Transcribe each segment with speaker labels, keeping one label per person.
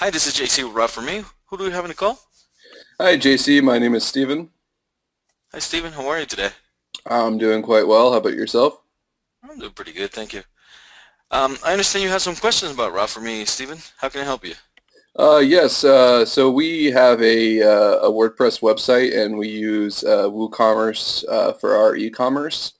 Speaker 1: Hi, this is JC with Route4Me. Who do we have in the call?
Speaker 2: Hi, JC. My name is Steven.
Speaker 1: Hi, Steven. How are you today?
Speaker 2: I'm doing quite well. How about yourself?
Speaker 1: I'm doing pretty good, thank you. I understand you have some questions about Route4Me, Steven. How can I help you?
Speaker 2: Yes. So we have a WordPress website, and we use WooCommerce for our e-commerce.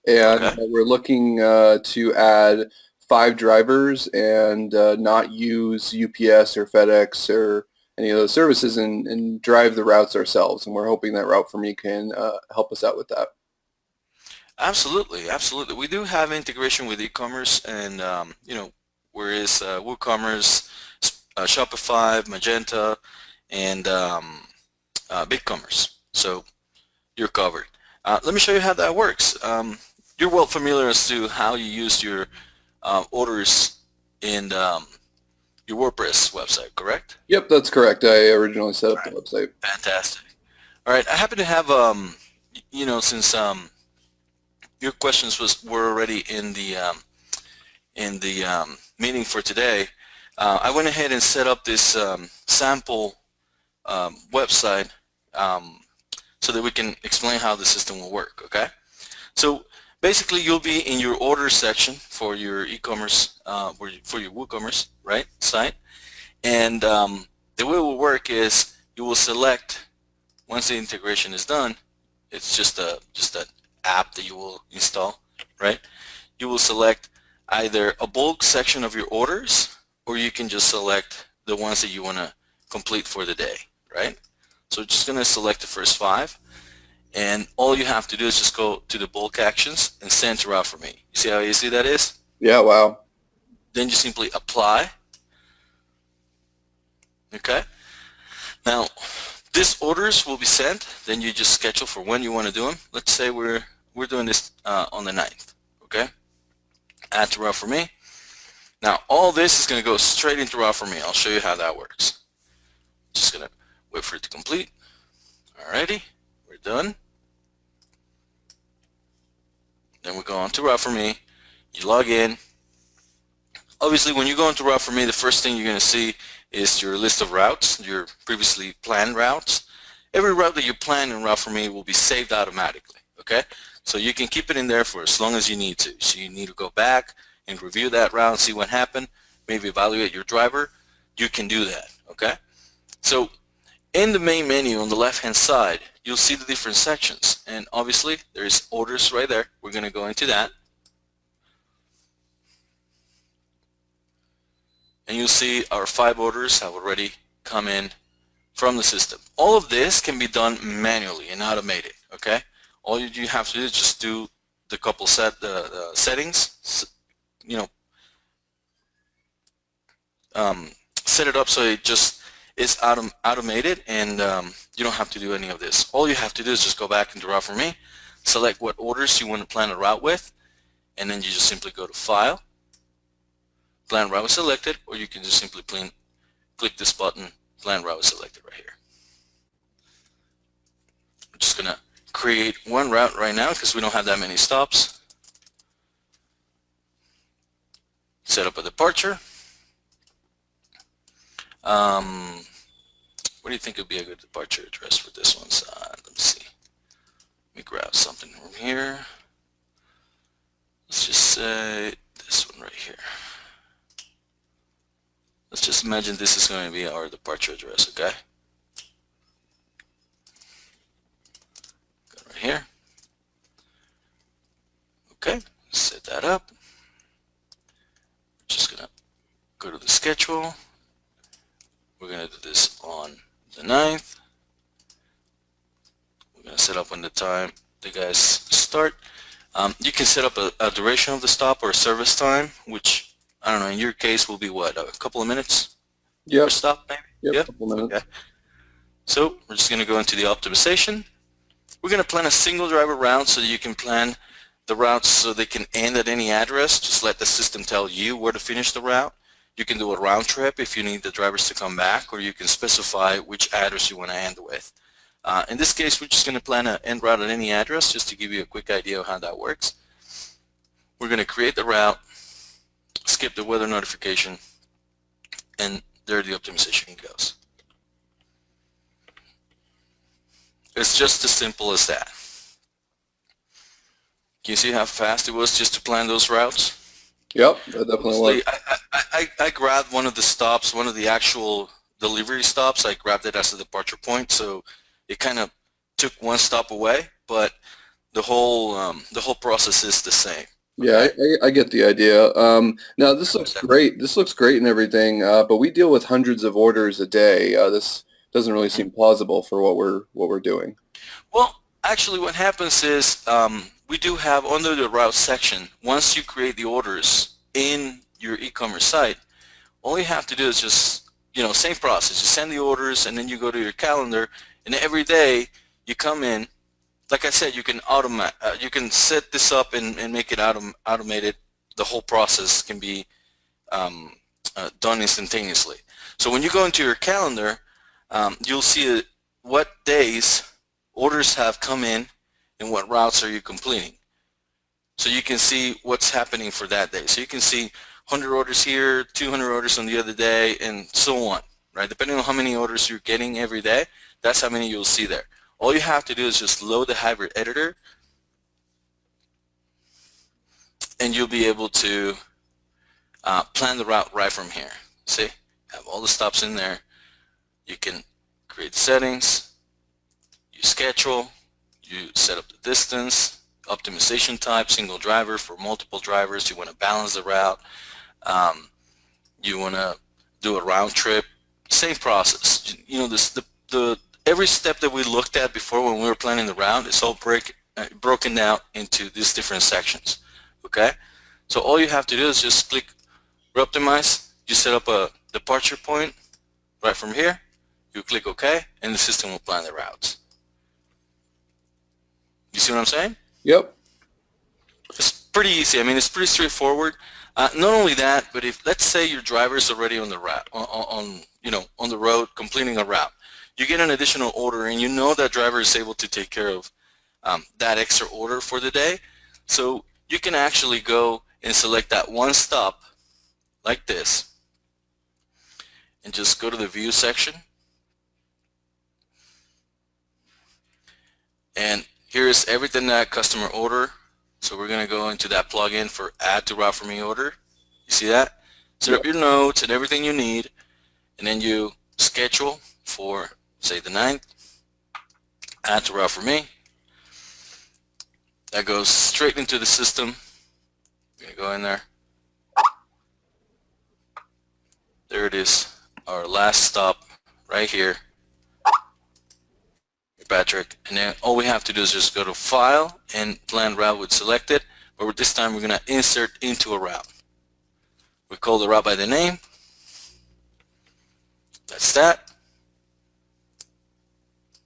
Speaker 2: And
Speaker 1: Okay.
Speaker 2: we're looking to add 5 drivers and not use UPS or FedEx or any of those services, and drive the routes ourselves. And we're hoping that Route4Me can help us out with that.
Speaker 1: Absolutely, absolutely. We do have integration with e-commerce and, whereas WooCommerce, Shopify, Magenta, and BigCommerce. So you're covered. Let me show you how that works. You're well familiar as to how you use your orders in your WordPress website, correct?
Speaker 2: Yep, that's correct. I originally set
Speaker 1: All
Speaker 2: up the
Speaker 1: right.
Speaker 2: website.
Speaker 1: Fantastic. All right. I happen to have, since your questions were already in the meeting for today, I went ahead and set up this sample website so that we can explain how the system will work. Okay. So basically, you'll be in your order section for your e-commerce, for your WooCommerce, right, site, and the way it will work is you will select once the integration is done. It's just an app that you will install, right? You will select either a bulk section of your orders, or you can just select the ones that you want to complete for the day, right? So just going to select the first 5, and all you have to do is just go to the bulk actions and center out for me. You see how easy that is?
Speaker 2: Yeah, wow.
Speaker 1: Then you simply apply, okay? Now, these orders will be sent, then you just schedule for when you want to do them. Let's say we're doing this on the 9th, okay? Add to Route4Me. Now, all this is going to go straight into Route4Me. I'll show you how that works. Just going to wait for it to complete. Alrighty, we're done. Then we go on to Route4Me. You log in. Obviously, when you go into Route4Me, the first thing you're going to see is your list of routes, your previously planned routes. Every route that you plan in Route4Me will be saved automatically, okay? So you can keep it in there for as long as you need to. So you need to go back and review that route and see what happened, maybe evaluate your driver. You can do that, okay? So in the main menu on the left-hand side, you'll see the different sections. And obviously, there's orders right there. We're going to go into that. And you'll see our 5 orders have already come in from the system. All of this can be done manually and automated, okay? All you have to do is just do the couple settings, you know, set it up so it just is automated, and you don't have to do any of this. All you have to do is just go back into Route4Me, select what orders you want to plan a route with, and then you just simply go to File, Plan Route is selected, or you can just simply click this button, Plan Route is selected right here. I'm just going to create one route right now because we don't have that many stops. Set up a departure. What do you think would be a good departure address for this one side? Let me see. Let me grab something from here. Let's just say this one right here. Let's just imagine this is going to be our departure address, okay? Go right here. Okay, set that up. Just going to go to the schedule. We're going to do this on the 9th. We're going to set up when the time the guys start. You can set up a duration of the stop or a service time, which, I don't know, in your case will be what, a couple of minutes per
Speaker 2: Yep.
Speaker 1: stop maybe?
Speaker 2: Yep.
Speaker 1: Yep,
Speaker 2: Couple
Speaker 1: okay.
Speaker 2: minutes.
Speaker 1: So we're just going to go into the optimization. We're going to plan a single driver route so that you can plan the routes so they can end at any address. Just let the system tell you where to finish the route. You can do a round trip if you need the drivers to come back, or you can specify which address you want to end with. In this case, we're just going to plan an end route at any address just to give you a quick idea of how that works. We're going to create the route, skip the weather notification, and there the optimization goes. It's just as simple as that. Can you see how fast it was just to plan those routes?
Speaker 2: Yep, that definitely was.
Speaker 1: I grabbed one of the stops, one of the actual delivery stops. I grabbed it as a departure point, so it kind of took one stop away, but the whole process is the same.
Speaker 2: Yeah,
Speaker 1: Okay?
Speaker 2: I get the idea. Now this looks great. This looks great and everything, but we deal with hundreds of orders a day. This doesn't really seem plausible for what we're doing.
Speaker 1: Well, actually what happens is we do have under the route section, once you create the orders in your e-commerce site, all you have to do is just, same process. You send the orders and then you go to your calendar, and every day you come in. Like I said, you can you can set this up and make it automated. The whole process can be done instantaneously. So when you go into your calendar, you'll see what days orders have come in and what routes are you completing. So you can see what's happening for that day. So you can see 100 orders here, 200 orders on the other day, and so on, right? Depending on how many orders you're getting every day, that's how many you'll see there. All you have to do is just load the hybrid editor, and you'll be able to plan the route right from here. See, have all the stops in there. You can create settings, you schedule, you set up the distance, optimization type, single driver for multiple drivers. You want to balance the route. You want to do a round trip. Same process. Every step that we looked at before when we were planning the route is all broken out into these different sections. Okay? So all you have to do is just click Optimize. You set up a departure point right from here. You click OK, and the system will plan the routes. You see what I'm saying?
Speaker 2: Yep.
Speaker 1: It's pretty easy. I mean, it's pretty straightforward. Not only that, but if let's say your driver is already on the route, on the road completing a route, you get an additional order, and you know that driver is able to take care of that extra order for the day. So you can actually go and select that one stop like this, and just go to the view section, and here's everything that customer order. So we're going to go into that plugin for add to Route4Me order. You see that? Set up your notes and everything you need, and then you schedule for, say, the 9th, add to Route4Me. That goes straight into the system. I'm going to go in there. There it is, our last stop right here, Patrick. And then all we have to do is just go to File and Plan Route with Selected, but this time we're going to insert into a route. We call the route by the name. That's that.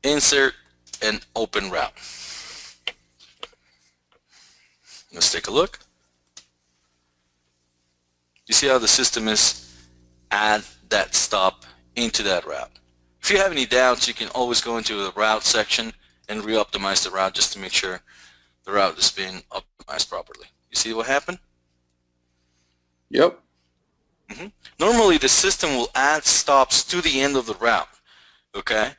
Speaker 1: Insert and open route. Let's take a look. You see how the system is add that stop into that route. If you have any doubts, you can always go into the route section and re-optimize the route just to make sure the route is being optimized properly. You see what happened?
Speaker 2: Yep.
Speaker 1: Normally the system will add stops to the end of the route, okay?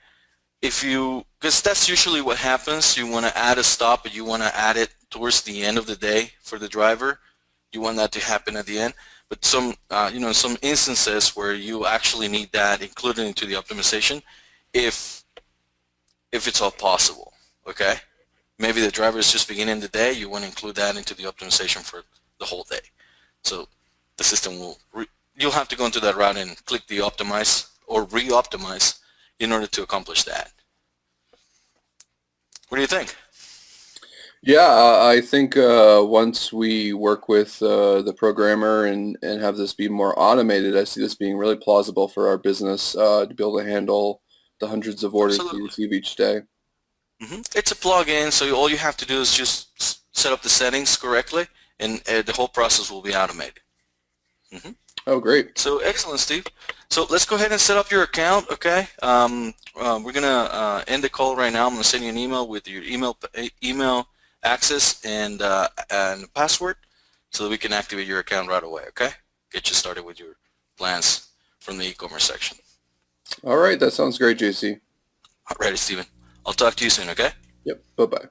Speaker 1: Because that's usually what happens. You want to add a stop, but you want to add it towards the end of the day for the driver. You want that to happen at the end. But some instances where you actually need that included into the optimization, if it's all possible, okay? Maybe the driver is just beginning the day, you want to include that into the optimization for the whole day. So the system will, you'll have to go into that route and click the optimize or re-optimize in order to accomplish that. What do you think?
Speaker 2: Yeah, I think once we work with the programmer and have this be more automated, I see this being really plausible for our business to be able to handle the hundreds of orders we receive each day.
Speaker 1: It's a plug-in, so all you have to do is just set up the settings correctly, and the whole process will be automated.
Speaker 2: Oh, great.
Speaker 1: So excellent, Steve. So let's go ahead and set up your account, okay? We're going to end the call right now. I'm going to send you an email with your email access and password so that we can activate your account right away, okay? Get you started with your plans from the e-commerce section.
Speaker 2: All right, that sounds great, JC.
Speaker 1: Alrighty, Steven. I'll talk to you soon, okay?
Speaker 2: Yep, bye-bye.